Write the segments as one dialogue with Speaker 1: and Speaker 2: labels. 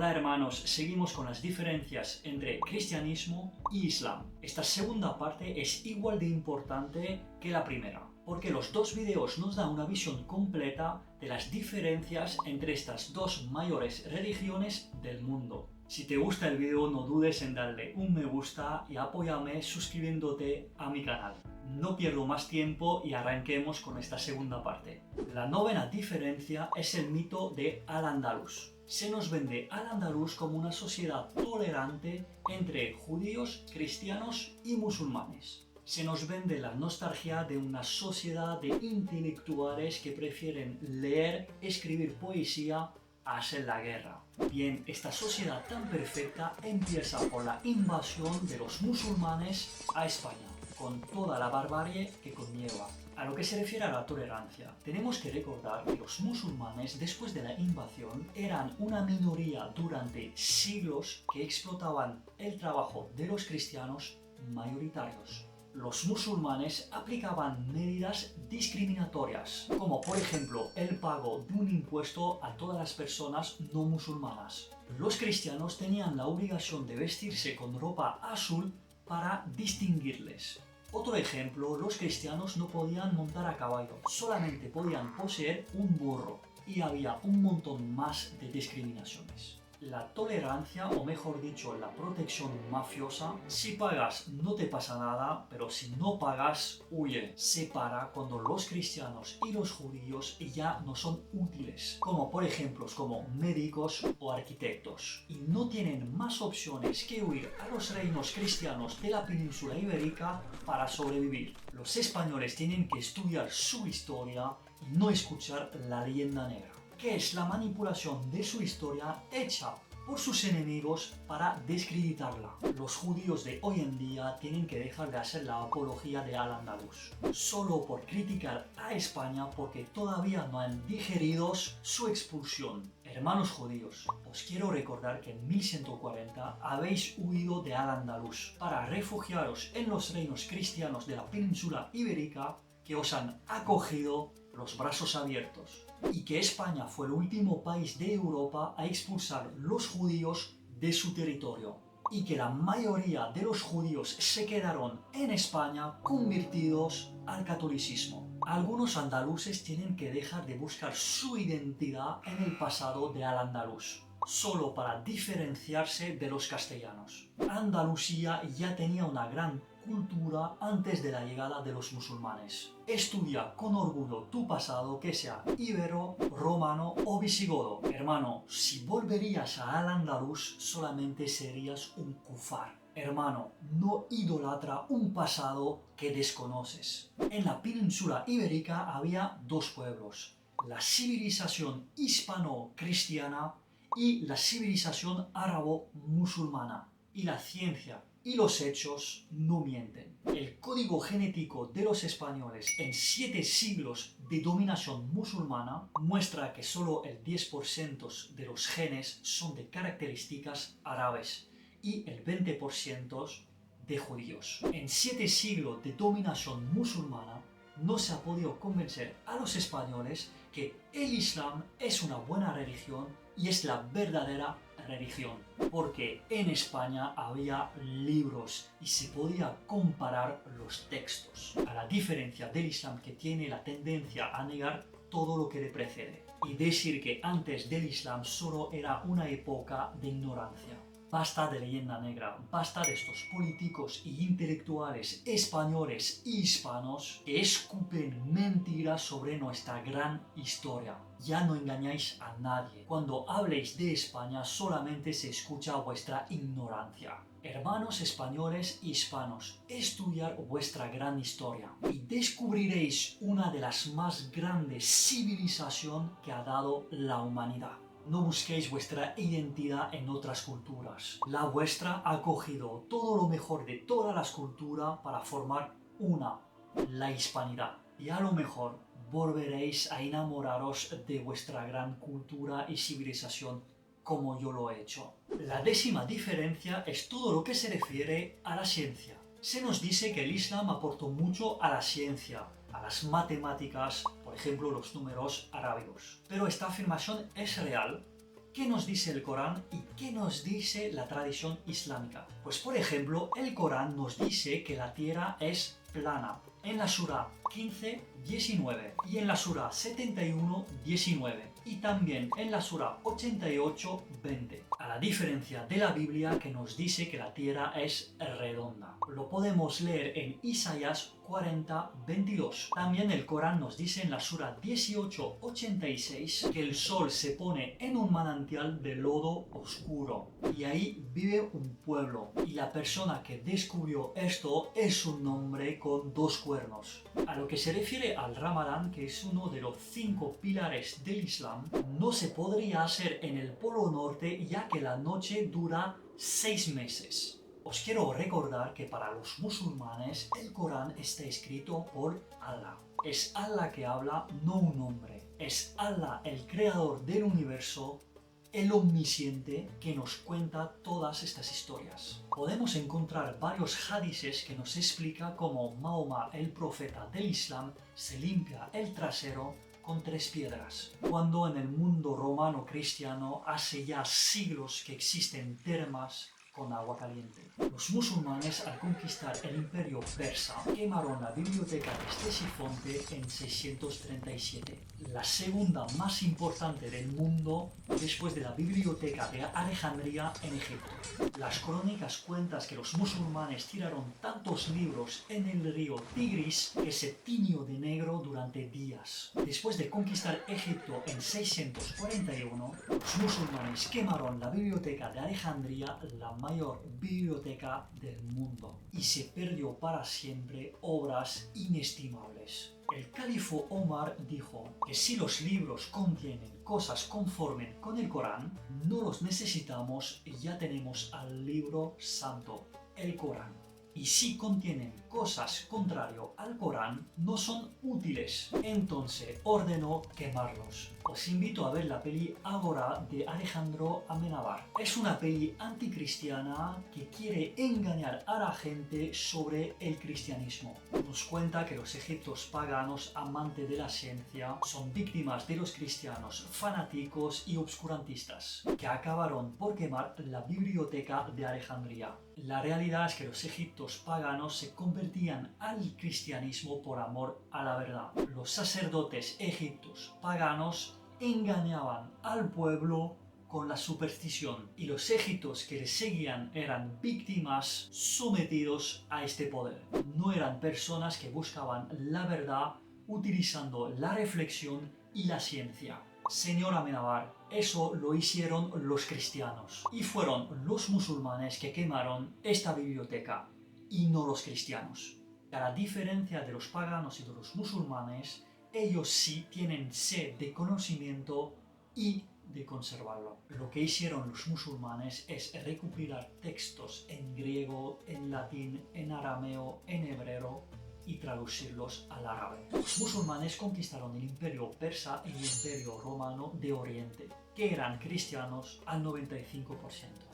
Speaker 1: Hola hermanos, seguimos con las diferencias entre cristianismo y islam. Esta segunda parte es igual de importante que la primera, porque los dos vídeos nos dan una visión completa de las diferencias entre estas dos mayores religiones del mundo. Si te gusta el vídeo, no dudes en darle un me gusta y apóyame suscribiéndote a mi canal. No pierdo más tiempo y arranquemos con esta segunda parte. La novena diferencia es el mito de Al-Ándalus. Se nos vende Al-Ándalus como una sociedad tolerante entre judíos, cristianos y musulmanes. Se nos vende la nostalgia de una sociedad de intelectuales que prefieren leer, escribir poesía a hacer la guerra. Bien, esta sociedad tan perfecta empieza por la invasión de los musulmanes a España, con toda la barbarie que conlleva. A lo que se refiere a la tolerancia, tenemos que recordar que los musulmanes, después de la invasión, eran una minoría durante siglos que explotaban el trabajo de los cristianos mayoritarios. Los musulmanes aplicaban medidas discriminatorias, como por ejemplo el pago de un impuesto a todas las personas no musulmanas. Los cristianos tenían la obligación de vestirse con ropa azul para distinguirles. Otro ejemplo, los cristianos no podían montar a caballo, solamente podían poseer un burro, y había un montón más de discriminaciones. La tolerancia, o mejor dicho, la protección mafiosa, si pagas no te pasa nada, pero si no pagas, huye. Se para cuando los cristianos y los judíos ya no son útiles, como por ejemplo como médicos o arquitectos, y no tienen más opciones que huir a los reinos cristianos de la península ibérica para sobrevivir. Los españoles tienen que estudiar su historia y no escuchar la leyenda negra, que es la manipulación de su historia hecha por sus enemigos para descreditarla. Los judíos de hoy en día tienen que dejar de hacer la apología de Al-Ándalus, solo por criticar a España porque todavía no han digerido su expulsión. Hermanos judíos, os quiero recordar que en 1140 habéis huido de Al-Ándalus para refugiaros en los reinos cristianos de la península ibérica que os han acogido los brazos abiertos, y que España fue el último país de Europa a expulsar los judíos de su territorio, y que la mayoría de los judíos se quedaron en España convertidos al catolicismo. Algunos andaluces tienen que dejar de buscar su identidad en el pasado de Al-Ándalus, solo para diferenciarse de los castellanos. Andalucía ya tenía una gran cultura antes de la llegada de los musulmanes. Estudia con orgullo tu pasado, que sea ibero, romano o visigodo. Hermano, si volverías a Al-Ándalus solamente serías un kufar. Hermano, no idolatra un pasado que desconoces. En la península ibérica había dos pueblos: la civilización hispano-cristiana y la civilización árabo-musulmana. Y la ciencia y los hechos no mienten. El código genético de los españoles en 7 siglos de dominación musulmana muestra que solo el 10% de los genes son de características árabes y el 20% de judíos. En 7 siglos de dominación musulmana no se ha podido convencer a los españoles que el Islam es una buena religión y es la verdadera religión, porque en España había libros y se podía comparar los textos, a la diferencia del Islam, que tiene la tendencia a negar todo lo que le precede y decir que antes del Islam solo era una época de ignorancia. Basta de leyenda negra, basta de estos políticos e intelectuales españoles y hispanos que escupen mentiras sobre nuestra gran historia. Ya no engañáis a nadie. Cuando habléis de España solamente se escucha vuestra ignorancia. Hermanos españoles y hispanos, estudiar vuestra gran historia y descubriréis una de las más grandes civilizaciones que ha dado la humanidad. No busquéis vuestra identidad en otras culturas. La vuestra ha cogido todo lo mejor de todas las culturas para formar una, la hispanidad. Y a lo mejor volveréis a enamoraros de vuestra gran cultura y civilización como yo lo he hecho. La décima diferencia es todo lo que se refiere a la ciencia. Se nos dice que el Islam aportó mucho a la ciencia, a las matemáticas, por ejemplo los números arábigos. Pero esta afirmación es real. ¿Qué nos dice el Corán y qué nos dice la tradición islámica? Pues por ejemplo, el Corán nos dice que la tierra es plana en la Surah 15, 19 y en la Surah 71, 19 y también en la Surah 88, 20. A la diferencia de la Biblia que nos dice que la tierra es redonda. Lo podemos leer en Isaías 40, 22. También el Corán nos dice en la Surah 18, 86 que el sol se pone en un manantial de lodo oscuro y ahí vive un pueblo y la persona que descubrió esto es un hombre con 2 cuernos. A lo que se refiere al Ramadán, que es uno de los 5 pilares del Islam, no se podría hacer en el Polo Norte ya que la noche dura 6 meses. Os quiero recordar que para los musulmanes el Corán está escrito por Allah. Es Allah que habla, no un hombre. Es Allah el creador del universo, el omnisciente, que nos cuenta todas estas historias. Podemos encontrar varios hadices que nos explica cómo Mahoma, el profeta del Islam, se limpia el trasero con 3 piedras. Cuando en el mundo romano cristiano hace ya siglos que existen termas con agua caliente. Los musulmanes, al conquistar el imperio persa, quemaron la biblioteca de Ctesifonte en 637, la segunda más importante del mundo después de la biblioteca de Alejandría en Egipto. Las crónicas cuentan que los musulmanes tiraron tantos libros en el río Tigris que se tiñó de negro durante días. Después de conquistar Egipto en 641, los musulmanes quemaron la biblioteca de Alejandría, la mayor biblioteca del mundo, y se perdió para siempre obras inestimables. El califo Omar dijo que si los libros contienen cosas conformes con el Corán, no los necesitamos y ya tenemos al libro santo, el Corán. Y si contienen cosas contrario al Corán, no son útiles. Entonces ordenó quemarlos. Os invito a ver la peli Ágora de Alejandro Amenábar. Es una peli anticristiana que quiere engañar a la gente sobre el cristianismo. Nos cuenta que los egipcios paganos, amantes de la ciencia, son víctimas de los cristianos fanáticos y obscurantistas, que acabaron por quemar la biblioteca de Alejandría. La realidad es que los egipcios paganos se convertían al cristianismo por amor a la verdad. Los sacerdotes egipcios paganos engañaban al pueblo con la superstición y los egipcios que les seguían eran víctimas sometidos a este poder. No eran personas que buscaban la verdad utilizando la reflexión y la ciencia. Señor Amenábar, eso lo hicieron los cristianos y fueron los musulmanes que quemaron esta biblioteca y no los cristianos. A la diferencia de los paganos y de los musulmanes, ellos sí tienen sed de conocimiento y de conservarlo. Lo que hicieron los musulmanes es recopilar textos en griego, en latín, en arameo, en hebreo y traducirlos al árabe. Los musulmanes conquistaron el imperio persa y el imperio romano de Oriente, que eran cristianos al 95%.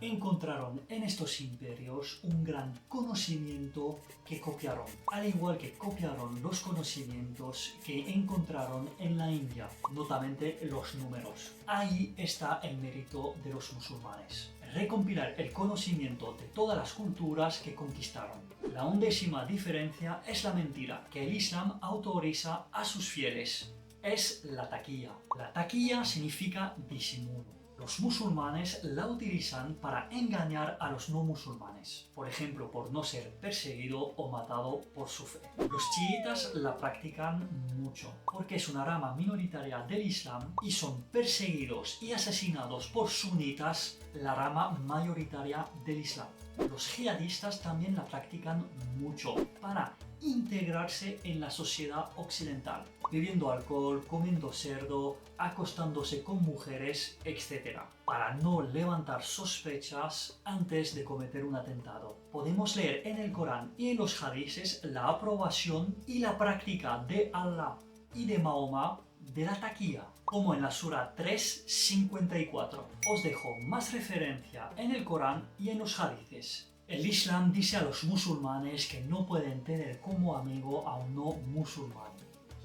Speaker 1: Encontraron en estos imperios un gran conocimiento que copiaron, al igual que copiaron los conocimientos que encontraron en la India, notamente los números. Ahí está el mérito de los musulmanes: recompilar el conocimiento de todas las culturas que conquistaron. La 11ª diferencia es la mentira que el Islam autoriza a sus fieles. Es la taquilla. La taquilla significa disimulo. Los musulmanes la utilizan para engañar a los no musulmanes, por ejemplo, por no ser perseguido o matado por su fe. Los chiitas la practican mucho, porque es una rama minoritaria del Islam y son perseguidos y asesinados por sunitas, la rama mayoritaria del Islam. Los jihadistas también la practican mucho para integrarse en la sociedad occidental, bebiendo alcohol, comiendo cerdo, acostándose con mujeres, etc., para no levantar sospechas antes de cometer un atentado. Podemos leer en el Corán y en los hadices la aprobación y la práctica de Allah y de Mahoma de la taquilla, como en la Sura 3:54. Os dejo más referencia en el Corán y en los hadices. El Islam dice a los musulmanes que no pueden tener como amigo a un no musulmán.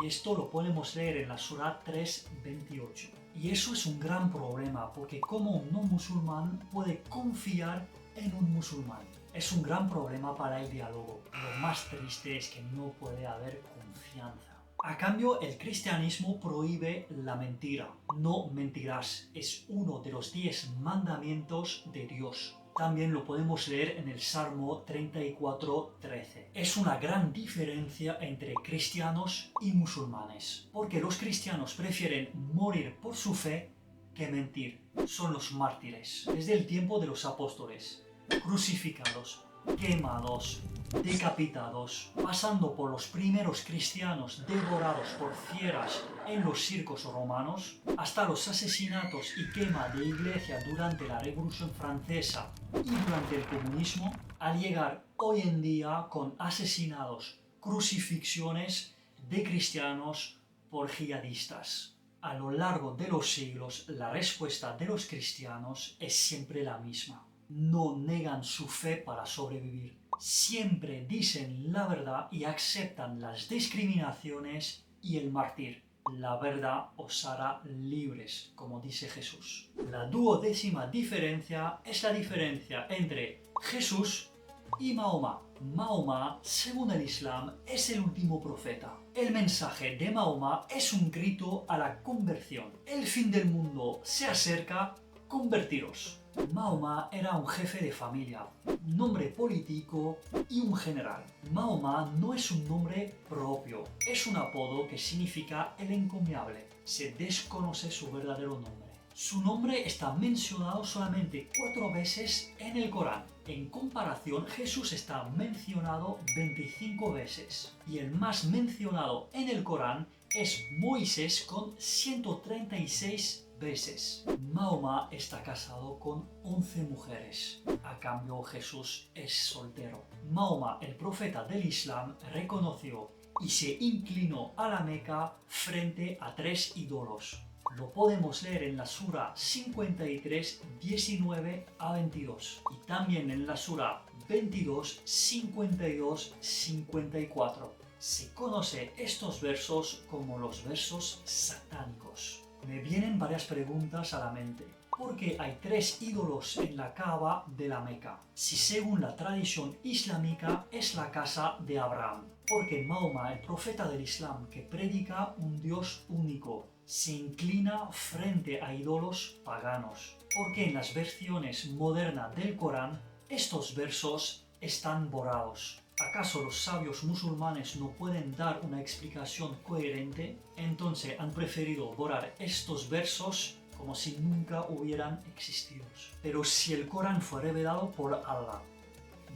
Speaker 1: Y esto lo podemos leer en la Sura 3:28. Y eso es un gran problema, porque como un no musulmán puede confiar en un musulmán. Es un gran problema para el diálogo. Lo más triste es que no puede haber confianza. A cambio, el cristianismo prohíbe la mentira. No mentirás. Es uno de los 10 mandamientos de Dios. También lo podemos leer en el Salmo 34:13. Es una gran diferencia entre cristianos y musulmanes, porque los cristianos prefieren morir por su fe que mentir. Son los mártires, desde el tiempo de los apóstoles, crucificados, quemados, decapitados, pasando por los primeros cristianos devorados por fieras en los circos romanos, hasta los asesinatos y quema de iglesia durante la Revolución Francesa y durante el comunismo, al llegar hoy en día con asesinados, crucifixiones de cristianos por jihadistas. A lo largo de los siglos, la respuesta de los cristianos es siempre la misma. No negan su fe para sobrevivir. Siempre dicen la verdad y aceptan las discriminaciones y el martirio. La verdad os hará libres, como dice Jesús. La 12ª diferencia es la diferencia entre Jesús y Mahoma. Mahoma, según el Islam, es el último profeta. El mensaje de Mahoma es un grito a la conversión. El fin del mundo se acerca, convertiros. Mahoma era un jefe de familia, un hombre político y un general. Mahoma no es un nombre propio, es un apodo que significa el encomiable. Se desconoce su verdadero nombre. Su nombre está mencionado solamente 4 veces en el Corán. En comparación, Jesús está mencionado 25 veces. Y el más mencionado en el Corán es Moisés con 136 veces. Mahoma está casado con 11 mujeres. A cambio, Jesús es soltero. Mahoma, el profeta del Islam, reconoció y se inclinó a la Meca frente a 3 ídolos. Lo podemos leer en la Sura 53, 19 a 22 y también en la Sura 22, 52, 54. Se conoce estos versos como los versos satánicos. Me vienen varias preguntas a la mente. ¿Por qué hay 3 ídolos en la Kaaba de la Meca? Si según la tradición islámica es la casa de Abraham. Porque Mahoma, el profeta del Islam que predica un Dios único, se inclina frente a ídolos paganos. Porque en las versiones modernas del Corán, estos versos están borrados. ¿Acaso los sabios musulmanes no pueden dar una explicación coherente? Entonces han preferido borrar estos versos como si nunca hubieran existido. Pero si el Corán fue revelado por Allah,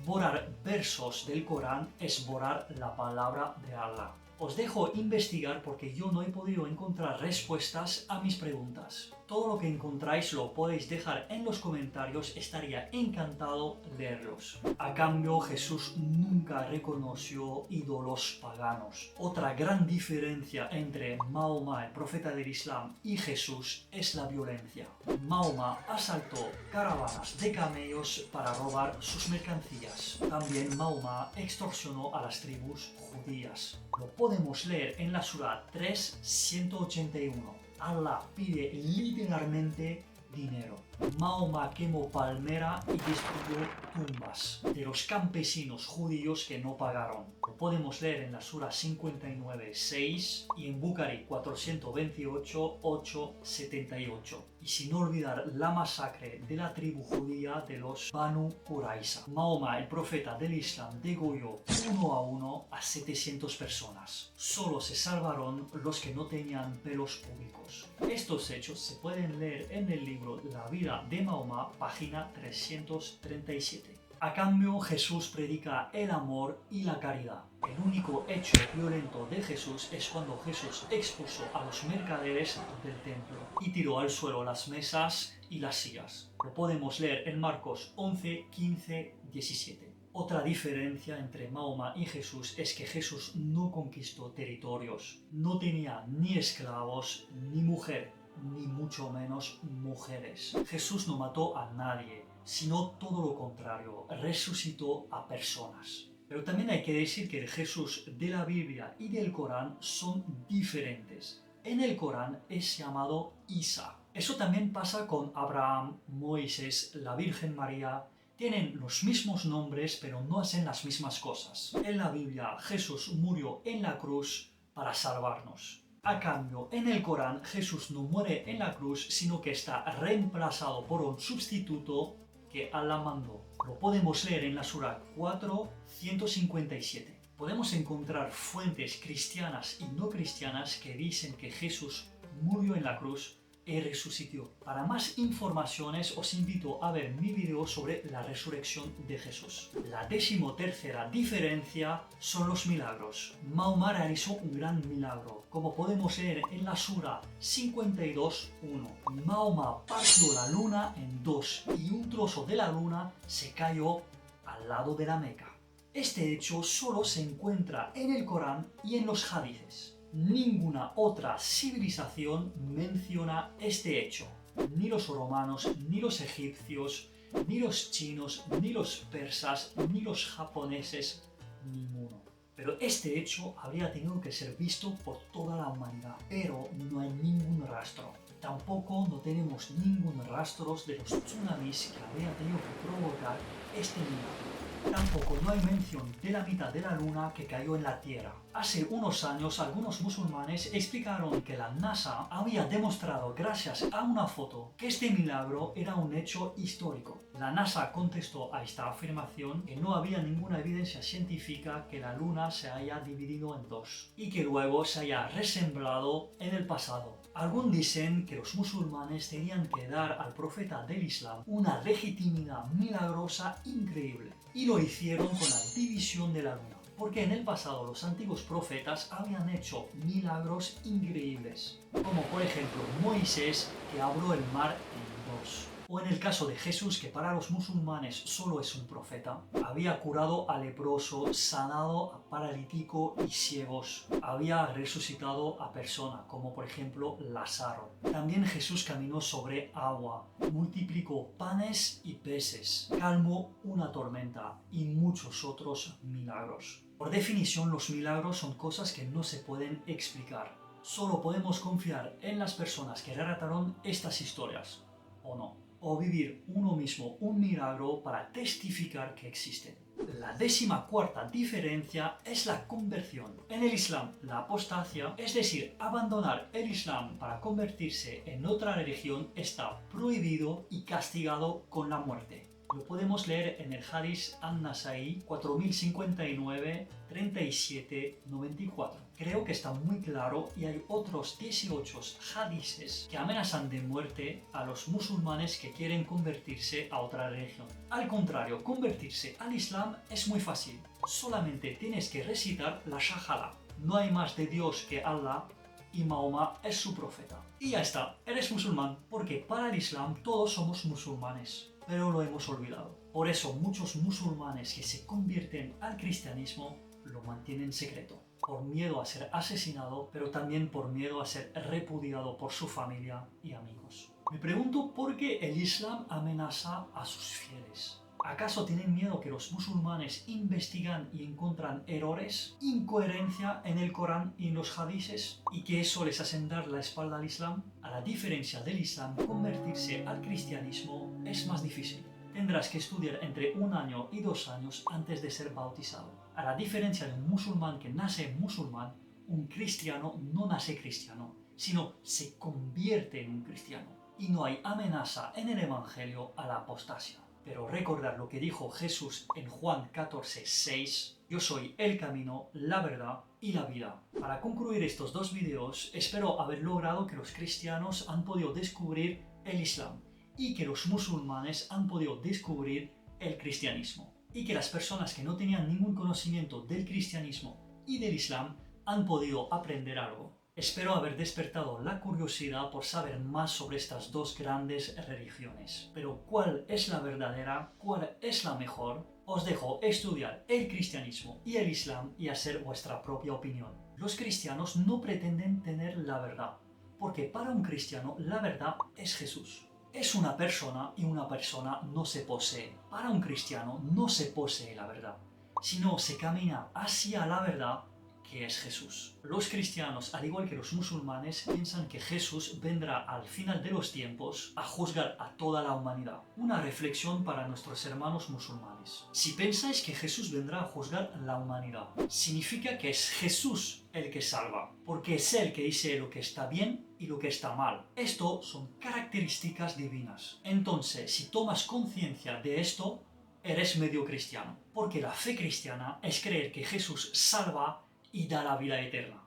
Speaker 1: borrar versos del Corán es borrar la palabra de Allah. Os dejo investigar porque yo no he podido encontrar respuestas a mis preguntas. Todo lo que encontráis lo podéis dejar en los comentarios, estaría encantado leerlos. A cambio, Jesús nunca reconoció ídolos paganos. Otra gran diferencia entre Mahoma, el profeta del Islam, y Jesús es la violencia. Mahoma asaltó caravanas de camellos para robar sus mercancías. También Mahoma extorsionó a las tribus judías. Lo podemos leer en la Sura 3, 181. Allah pide literalmente dinero. Mahoma quemó palmera y destruyó tumbas de los campesinos judíos que no pagaron. Lo podemos leer en la Sura 59, 6 y en Bukhari 428, 8, 78. Y sin olvidar la masacre de la tribu judía de los Banu Qurayza. Mahoma, el profeta del Islam, degolló 1 a 1 a 700 personas. Solo se salvaron los que no tenían pelos públicos. Estos hechos se pueden leer en el libro La vida de Mahoma, página 337. A cambio, Jesús predica el amor y la caridad. El único hecho violento de Jesús es cuando Jesús expulsó a los mercaderes del templo y tiró al suelo las mesas y las sillas. Lo podemos leer en Marcos 11, 15, 17. Otra diferencia entre Mahoma y Jesús es que Jesús no conquistó territorios. No tenía ni esclavos, ni mujer, ni mucho menos mujeres. Jesús no mató a nadie, sino todo lo contrario, resucitó a personas. Pero también hay que decir que el Jesús de la Biblia y del Corán son diferentes. en el Corán es llamado Isa. Eso también pasa con Abraham, Moisés, la Virgen María. Tienen los mismos nombres, pero no hacen las mismas cosas. En la Biblia, Jesús murió en la cruz para salvarnos. A cambio, en el Corán, Jesús no muere en la cruz, sino que está reemplazado por un sustituto que Allah mandó. Lo podemos leer en la Sura 4, 157. Podemos encontrar fuentes cristianas y no cristianas que dicen que Jesús murió en la cruz y resucitó. Para más informaciones os invito a ver mi video sobre la resurrección de Jesús. La 13ª diferencia son los milagros. Mahoma realizó un gran milagro, como podemos leer en la Sura 52:1. Mahoma partió la luna en dos y un trozo de la luna se cayó al lado de la Meca. Este hecho solo se encuentra en el Corán y en los hadices. Ninguna otra civilización menciona este hecho. Ni los romanos, ni los egipcios, ni los chinos, ni los persas, ni los japoneses, ninguno. Pero este hecho habría tenido que ser visto por toda la humanidad. Pero no hay ningún rastro. Tampoco no tenemos ningún rastro de los tsunamis que habría tenido que provocar este milagro. Tampoco no hay mención de la mitad de la luna que cayó en la Tierra. Hace unos años algunos musulmanes explicaron que la NASA había demostrado gracias a una foto que este milagro era un hecho histórico. La NASA contestó a esta afirmación que no había ninguna evidencia científica que la luna se haya dividido en dos y que luego se haya resemblado en el pasado. Algunos dicen que los musulmanes tenían que dar al profeta del Islam una legitimidad milagrosa increíble y lo hicieron con la división de la luna, porque en el pasado los antiguos profetas habían hecho milagros increíbles, como por ejemplo Moisés que abrió el mar en dos. O en el caso de Jesús, que para los musulmanes solo es un profeta, había curado a leproso, sanado a paralítico y ciegos, había resucitado a personas, como por ejemplo Lázaro. También Jesús caminó sobre agua, multiplicó panes y peces, calmó una tormenta y muchos otros milagros. Por definición, los milagros son cosas que no se pueden explicar. Solo podemos confiar en las personas que relataron estas historias, o no. O vivir uno mismo un milagro para testificar que existen. La 14ª diferencia es la conversión. En el Islam, la apostasia, es decir, abandonar el Islam para convertirse en otra religión, está prohibido y castigado con la muerte. Lo podemos leer en el Hadith An-Nasai 4059, 37, 94. Creo que está muy claro y hay otros 18 hadices que amenazan de muerte a los musulmanes que quieren convertirse a otra religión. Al contrario, convertirse al Islam es muy fácil. Solamente tienes que recitar la Shahada. No hay más de Dios que Allah y Mahoma es su profeta. Y ya está, eres musulmán, porque para el Islam todos somos musulmanes. Pero lo hemos olvidado. Por eso muchos musulmanes que se convierten al cristianismo lo mantienen secreto, por miedo a ser asesinado, pero también por miedo a ser repudiado por su familia y amigos. Me pregunto por qué el Islam amenaza a sus fieles. ¿Acaso tienen miedo que los musulmanes investigan y encuentran errores, incoherencia en el Corán y en los hadices, y que eso les hacen dar la espalda al Islam? A la diferencia del Islam, convertirse al cristianismo es más difícil. Tendrás que estudiar entre 1 año y 2 años antes de ser bautizado. A la diferencia de un musulmán que nace musulmán, un cristiano no nace cristiano, sino se convierte en un cristiano. Y no hay amenaza en el Evangelio a la apostasia. Pero recordar lo que dijo Jesús en Juan 14:6, yo soy el camino, la verdad y la vida. Para concluir estos dos videos, espero haber logrado que los cristianos han podido descubrir el Islam y que los musulmanes han podido descubrir el cristianismo. Y que las personas que no tenían ningún conocimiento del cristianismo y del Islam han podido aprender algo. Espero haber despertado la curiosidad por saber más sobre estas dos grandes religiones. Pero ¿cuál es la verdadera? ¿Cuál es la mejor? Os dejo estudiar el cristianismo y el Islam y hacer vuestra propia opinión. Los cristianos no pretenden tener la verdad, porque para un cristiano la verdad es Jesús. Es una persona y una persona no se posee. Para un cristiano no se posee la verdad, sino se camina hacia la verdad, que es Jesús. Los cristianos, al igual que los musulmanes, piensan que Jesús vendrá al final de los tiempos a juzgar a toda la humanidad. Una reflexión para nuestros hermanos musulmanes. Si pensáis que Jesús vendrá a juzgar la humanidad, significa que es Jesús el que salva, porque es Él que dice lo que está bien y lo que está mal. Esto son características divinas. Entonces, si tomas conciencia de esto, eres medio cristiano, porque la fe cristiana es creer que Jesús salva y da la vida eterna.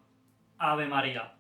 Speaker 1: Ave María.